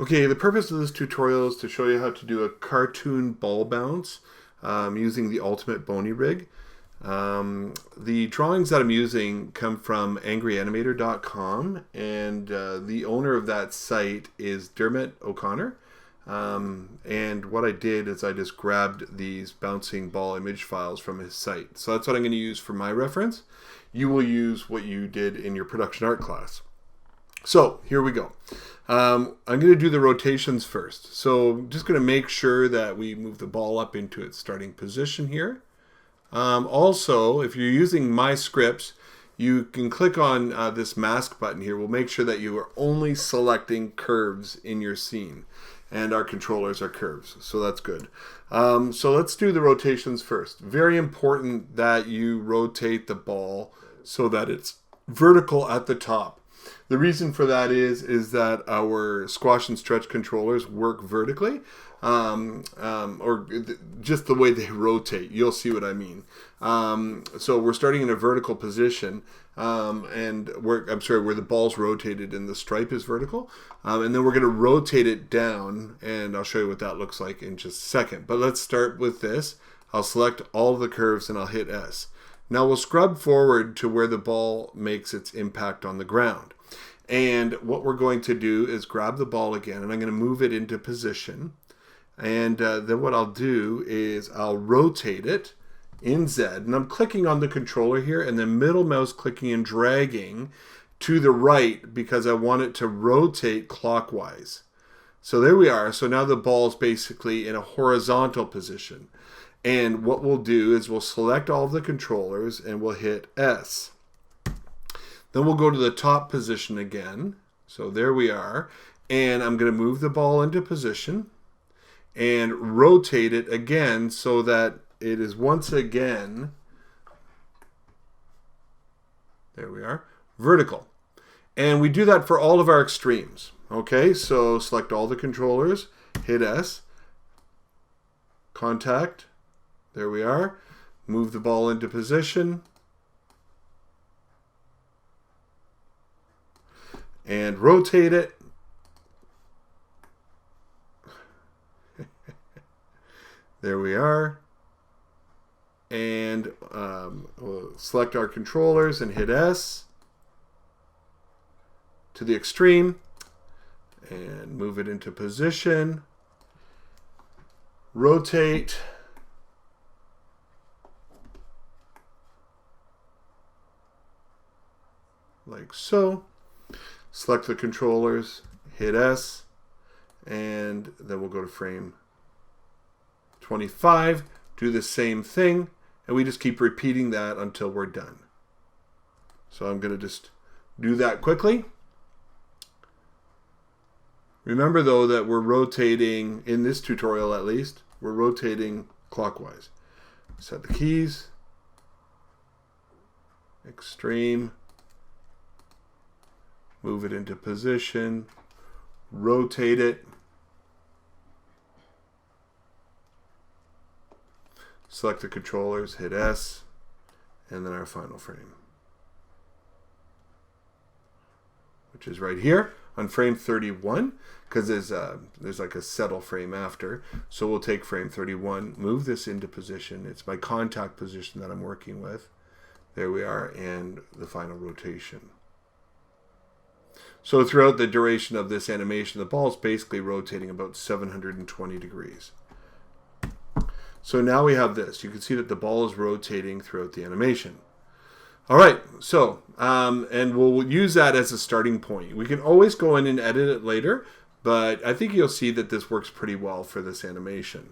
Okay, the purpose of this tutorial is to show you how to do a cartoon ball bounce using the Ultimate Bony Rig. The drawings that I'm using come from angryanimator.com, and the owner of that site is Dermot O Connor. And what I did is I just grabbed these bouncing ball image files from his site. So that's what I'm going to use for my reference. You will use what you did in your production art class. So here we go. I'm going to do the rotations first. So I'm just going to make sure that we move the ball up into its starting position here. Also, if you're using my scripts, you can click on this mask button here. We'll make sure that you are only selecting curves in your scene. And our controllers are curves, so that's good. So let's do the rotations first. Very important that you rotate the ball so that it's vertical at the top. The reason for that is that our squash and stretch controllers work vertically, or just the way they rotate. You'll see what I mean. So we're starting in a vertical position, and where the ball's rotated and the stripe is vertical, and then we're going to rotate it down, and I'll show you what that looks like in just a second. But let's start with this. I'll select all of the curves and I'll hit S. Now we'll scrub forward to where the ball makes its impact on the ground. And what we're going to do is grab the ball again, and I'm going to move it into position. And then what I'll do is I'll rotate it in Z. And I'm clicking on the controller here, and then middle mouse clicking and dragging to the right because I want it to rotate clockwise. So there we are. So now the ball is basically in a horizontal position. And what we'll do is we'll select all of the controllers and we'll hit S. Then we'll go to the top position again. So there we are. And I'm going to move the ball into position and rotate it again so that it is once again, there we are, vertical. And we do that for all of our extremes. Okay, so select all the controllers, hit S, contact, there we are, move the ball into position, and rotate it. There we are. And we'll select our controllers and hit S to the extreme and move it into position. Rotate. Like so. Select the controllers, hit S, and then we'll go to frame 25, do the same thing, and we just keep repeating that until we're done. So I'm going to just do that quickly. Remember though that we're rotating, in this tutorial at least, we're rotating clockwise. Set the keys, extreme, move it into position, rotate it, select the controllers, hit S, and then our final frame, which is right here on frame 31, because there's like a settle frame after. So we'll take frame 31, move this into position. It's my contact position that I'm working with. There we are, and the final rotation. So throughout the duration of this animation, the ball is basically rotating about 720 degrees. So now we have this. You can see that the ball is rotating throughout the animation. All right, so, and we'll use that as a starting point. We can always go in and edit it later, but I think you'll see that this works pretty well for this animation.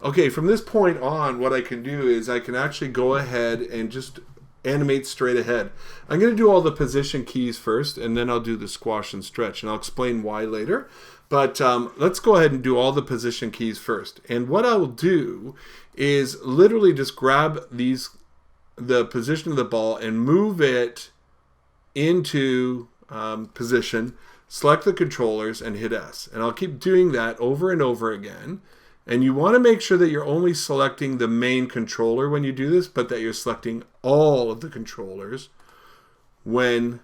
Okay, from this point on, what I can do is I can actually go ahead and just animate straight ahead. I'm going to do all the position keys first, and then I'll do the squash and stretch, and I'll explain why later. But let's go ahead and do all the position keys first. And what I will do is literally just grab the position of the ball and move it into position, select the controllers, and hit S. And I'll keep doing that over and over again. And you want to make sure that you're only selecting the main controller when you do this, but that you're selecting all of the controllers when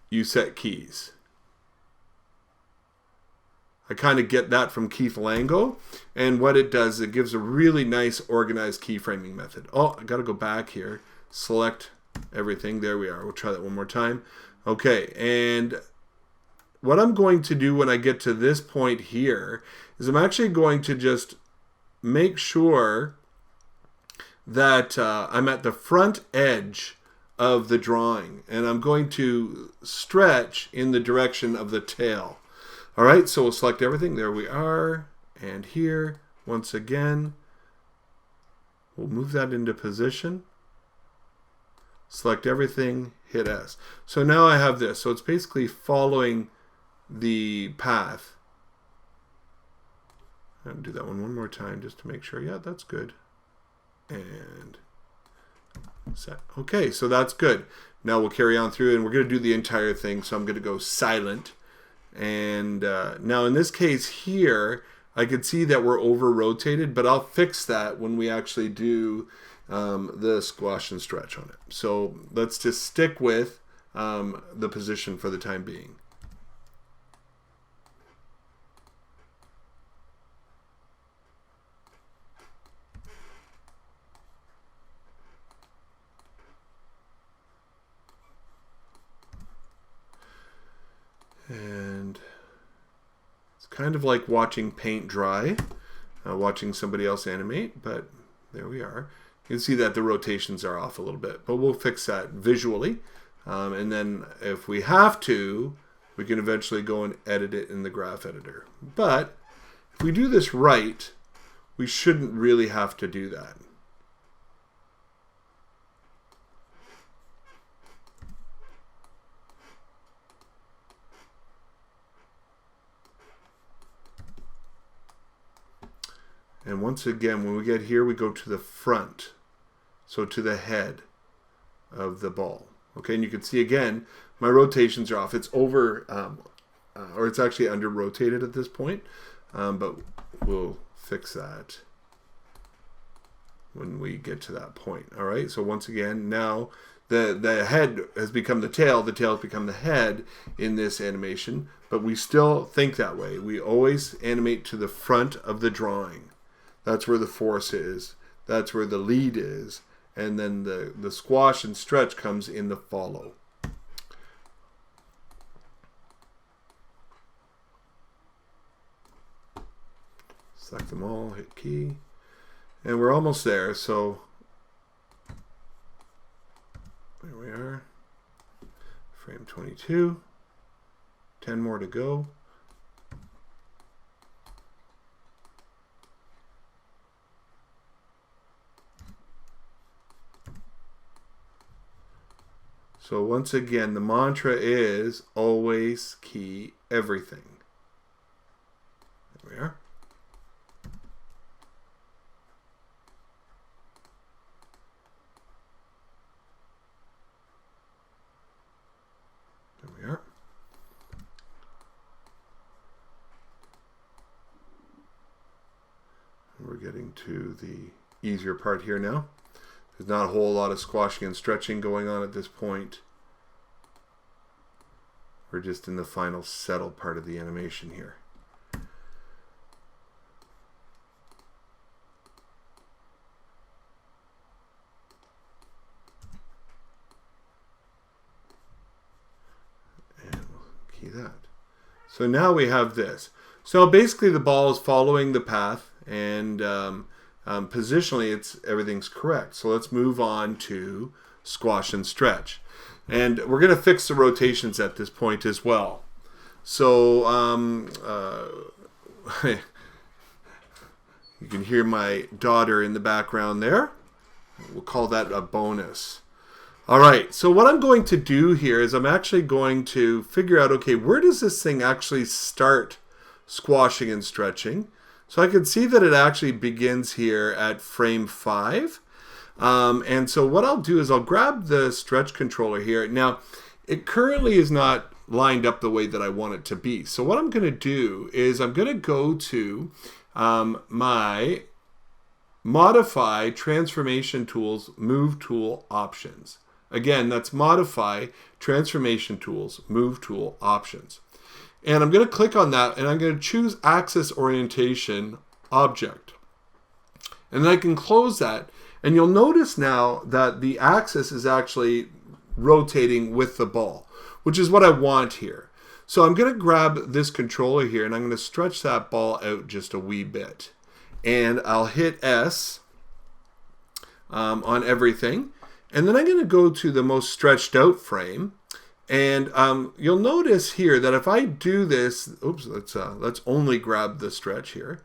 you set keys. I kind of get that from Keith Lango. And what it does, it gives a really nice organized keyframing method. Oh, I got to go back here. Select everything. There we are. We'll try that one more time. Okay, and what I'm going to do when I get to this point here is I'm actually going to just make sure that I'm at the front edge of the drawing, and I'm going to stretch in the direction of the tail. All right, so we'll select everything. There we are. And here, once again, we'll move that into position. Select everything, hit S. So now I have this. So it's basically following the path. I'll do that one more time just to make sure. Yeah, that's good. And set. Okay, so that's good. Now we'll carry on through, and we're going to do the entire thing. So I'm going to go silent. And now in this case here, I could see that we're over-rotated, but I'll fix that when we actually do the squash and stretch on it. So let's just stick with the position for the time being. And it's kind of like watching paint dry, watching somebody else animate, but there we are. You can see that the rotations are off a little bit, but we'll fix that visually. And then if we have to, we can eventually go and edit it in the graph editor. But if we do this right, we shouldn't really have to do that. And once again, when we get here, we go to the front. So to the head of the ball. Okay, and you can see again, my rotations are off. It's over, or it's actually under rotated at this point, but we'll fix that when we get to that point. All right, so once again, now the head has become the tail has become the head in this animation, but we still think that way. We always animate to the front of the drawing. That's where the force is. That's where the lead is. And then the squash and stretch comes in the follow. Select them all, hit key. And we're almost there. So there we are. Frame 22. 10 more to go. So once again, the mantra is always key everything. There we are. There we are. And we're getting to the easier part here now. There's not a whole lot of squashing and stretching going on at this point. We're just in the final settle part of the animation here. And we'll key that. So now we have this. So basically the ball is following the path, and positionally everything's correct. So let's move on to squash and stretch. And we're going to fix the rotations at this point as well. So you can hear my daughter in the background there. We'll call that a bonus. All right, so what I'm going to do here is I'm actually going to figure out, okay, where does this thing actually start squashing and stretching? So I can see that it actually begins here at frame 5. And so what I'll do is I'll grab the stretch controller here. Now, it currently is not lined up the way that I want it to be. So what I'm going to do is I'm going to go to my Modify Transformation Tools Move Tool Options. Again, that's Modify, Transformation Tools, Move Tool, Options. And I'm going to click on that, and I'm going to choose Axis Orientation Object. And then I can close that, and you'll notice now that the axis is actually rotating with the ball, which is what I want here. So I'm going to grab this controller here, and I'm going to stretch that ball out just a wee bit. And I'll hit S on everything. And then I'm going to go to the most stretched out frame. And you'll notice here that if I do this, oops, let's only grab the stretch here.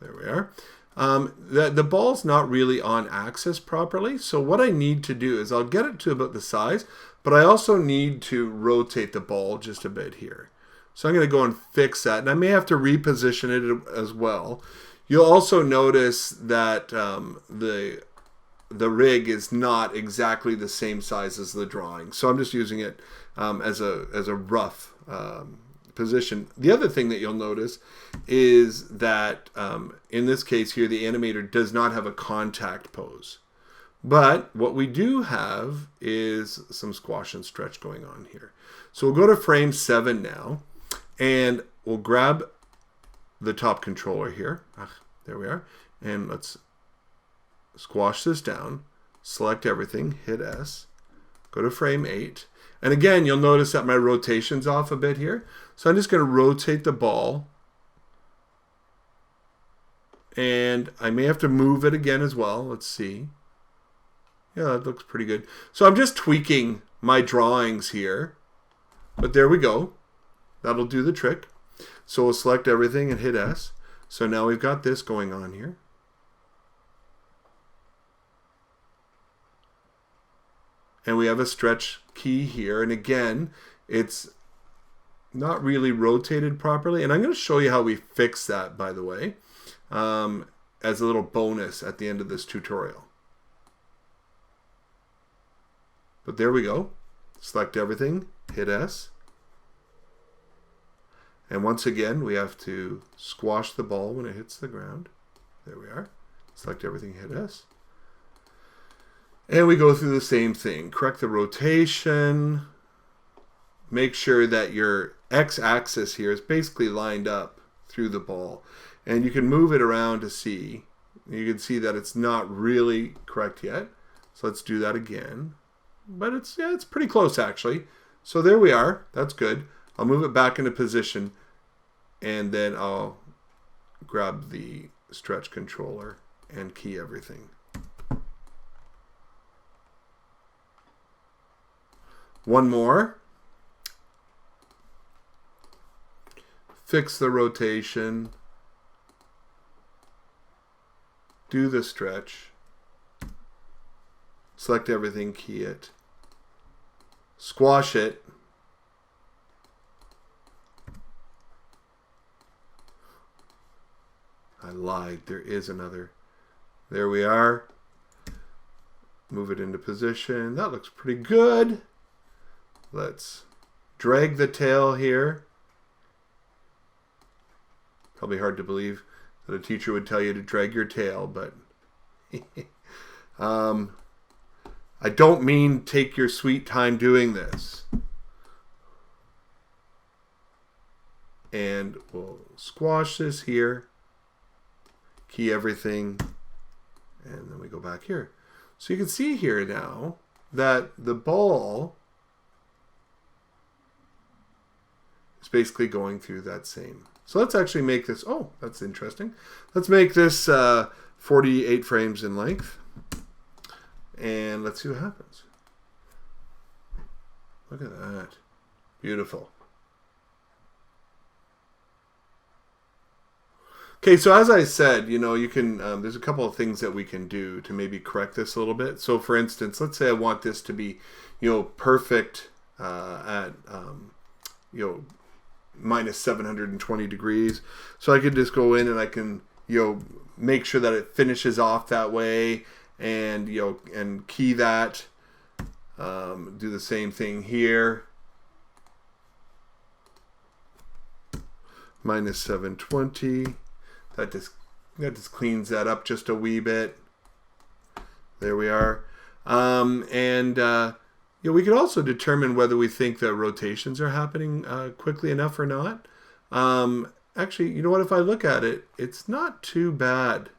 There we are. The ball's not really on axis properly. So what I need to do is I'll get it to about the size, but I also need to rotate the ball just a bit here. So I'm going to go and fix that. And I may have to reposition it as well. You'll also notice that the rig is not exactly the same size as the drawing. So I'm just using it as a rough position. The other thing that you'll notice is that in this case here, the animator does not have a contact pose. But what we do have is some squash and stretch going on here. So we'll go to frame 7 now, and we'll grab the top controller here. There we are. And let's squash this down, select everything, hit S, go to frame 8. And again, you'll notice that my rotation's off a bit here. So I'm just going to rotate the ball. And I may have to move it again as well. Let's see. Yeah, that looks pretty good. So I'm just tweaking my drawings here. But there we go. That'll do the trick. So we'll select everything and hit S. So now we've got this going on here. And we have a stretch key here. And again, it's not really rotated properly. And I'm going to show you how we fix that, by the way, as a little bonus at the end of this tutorial. But there we go. Select everything, hit S. And once again, we have to squash the ball when it hits the ground. There we are. Select everything, hit S. And we go through the same thing. Correct the rotation. Make sure that your x-axis here is basically lined up through the ball. And you can move it around to see. You can see that it's not really correct yet. So let's do that again. But it's pretty close actually. So there we are. That's good. I'll move it back into position. And then I'll grab the stretch controller and key everything. One more. Fix the rotation. Do the stretch. Select everything, key it. Squash it. I lied. There is another. There we are. Move it into position. That looks pretty good. Let's drag the tail here. Probably hard to believe that a teacher would tell you to drag your tail, but I don't mean take your sweet time doing this. And we'll squash this here, key everything, and then we go back here. So you can see here now that the ball is basically going through that same. So let's actually make this, oh, that's interesting. Let's make this 48 frames in length. And let's see what happens. Look at that. Beautiful. Okay, so as I said, you can, there's a couple of things that we can do to maybe correct this a little bit. So for instance, let's say I want this to be, perfect at, minus 720 degrees. So I could just go in and I can, make sure that it finishes off that way and, and key that. Do the same thing here. Minus 720. That just cleans that up just a wee bit. There we are. We could also determine whether we think the rotations are happening quickly enough or not. Actually, you know what? If I look at it, it's not too bad.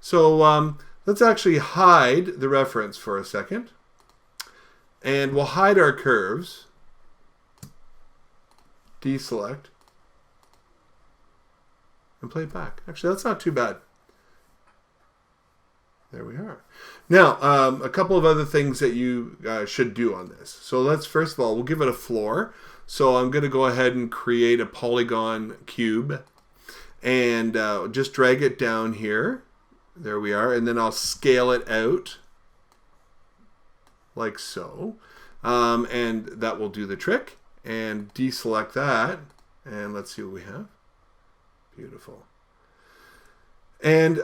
So let's actually hide the reference for a second. And we'll hide our curves. Deselect. And play it back. Actually, that's not too bad. There we are. Now, a couple of other things that you should do on this. So let's, first of all, we'll give it a floor. So I'm going to go ahead and create a polygon cube. And just drag it down here. There we are. And then I'll scale it out. Like so. And that will do the trick. And deselect that. And let's see what we have. Beautiful. And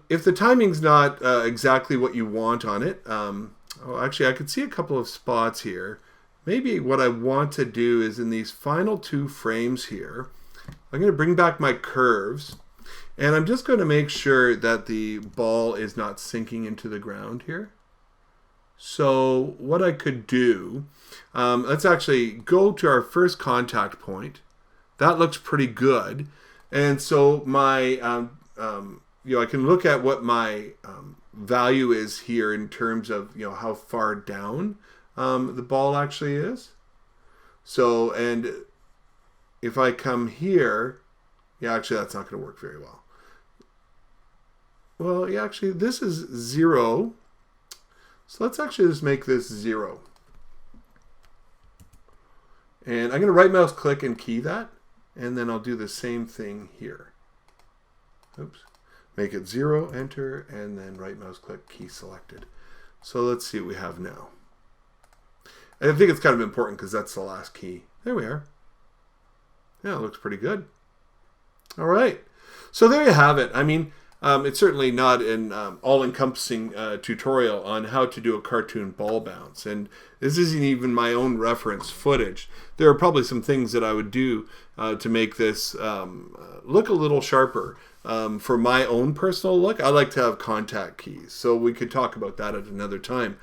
if the timing's not exactly what you want on it, actually I could see a couple of spots here. Maybe what I want to do is in these final 2 frames here, I'm going to bring back my curves. And I'm just going to make sure that the ball is not sinking into the ground here. So what I could do, let's actually go to our first contact point. That looks pretty good. And so my, I can look at what my value is here in terms of, how far down the ball actually is. So, and if I come here, actually that's not going to work very well. Well, actually this is 0. So let's actually just make this 0. And I'm going to right mouse click and key that. And then I'll do the same thing here. Oops. Make it 0, enter, and then right mouse click, key selected. So let's see what we have now. And I think it's kind of important because that's the last key. There we are. Yeah, it looks pretty good. All right. So there you have it. I mean, it's certainly not an all-encompassing tutorial on how to do a cartoon ball bounce. And this isn't even my own reference footage. There are probably some things that I would do to make this look a little sharper. For my own personal look, I like to have contact keys. So we could talk about that at another time.